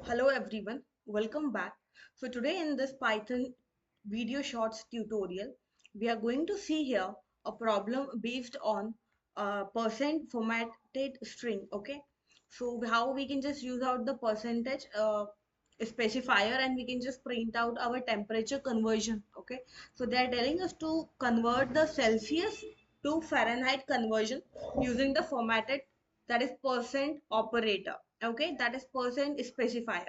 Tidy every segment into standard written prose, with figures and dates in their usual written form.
Hello everyone, welcome back. So today in this Python video shorts tutorial, we are going to see here a problem based on percent formatted string. Okay, so how we can just use out the percentage specifier and we can just print out our temperature conversion. Okay, so they are telling us to convert the Celsius to Fahrenheit conversion using the formatted, that is percent operator. Okay, that is percent specifier.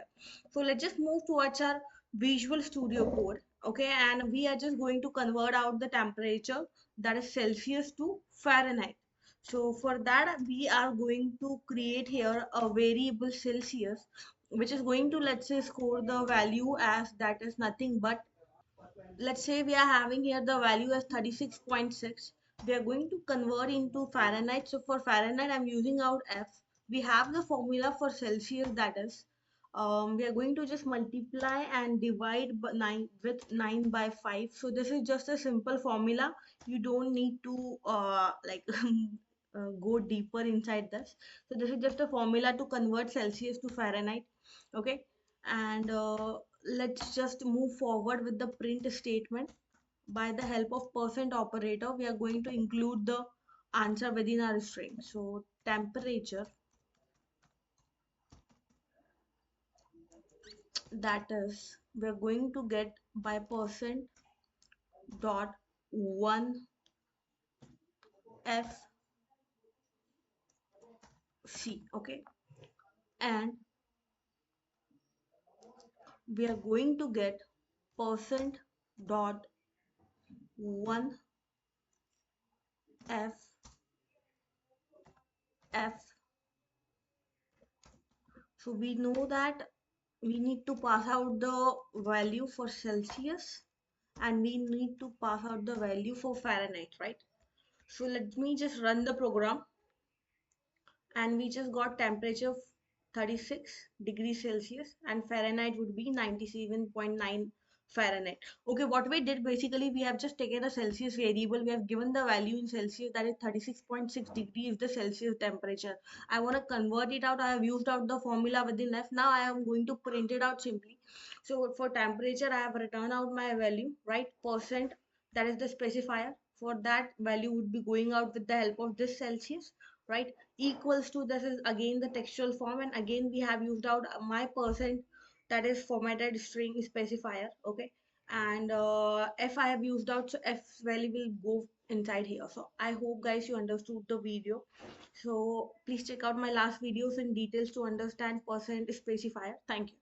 So let's just move towards our Visual Studio Code. Okay, and we are just going to convert out the temperature, that is Celsius to Fahrenheit. So for that we are going to create here a variable Celsius, which is going to, let's say, score the value as, that is nothing but, let's say we are having here the value as 36.6. We are going to convert into Fahrenheit. So for Fahrenheit I'm using out F. We have the formula for Celsius, that is we are going to just multiply and divide by 9 with 9 by 5. So this is just a simple formula. You don't need to go deeper inside this. So this is just a formula to convert Celsius to Fahrenheit. Okay, and let's just move forward with the print statement. By the help of percent operator, we are going to include the answer within our string. So temperature, that is we're going to get by percent dot 1 fc. Okay, and we are going to get percent dot 1 f. So we know that we need to pass out the value for Celsius and we need to pass out the value for Fahrenheit, right? So let me just run the program, and we just got temperature 36 degrees Celsius and Fahrenheit would be 97.9 Fahrenheit. Okay, what we did basically, we have just taken a Celsius variable, we have given the value in Celsius, that is 36.6 degrees is the Celsius temperature. I want to convert it out. I have used out the formula within F. Now I am going to print it out simply. So for temperature I have written out my value, right? Percent, that is the specifier. For that value would be going out with the help of this Celsius, right? Equals to, this is again the textual form, and again we have used out my percent, that is formatted string specifier. Okay, and if I have used out, so f value will go inside here. So I hope guys you understood the video. So please check out my last videos in details to understand percent specifier. Thank you.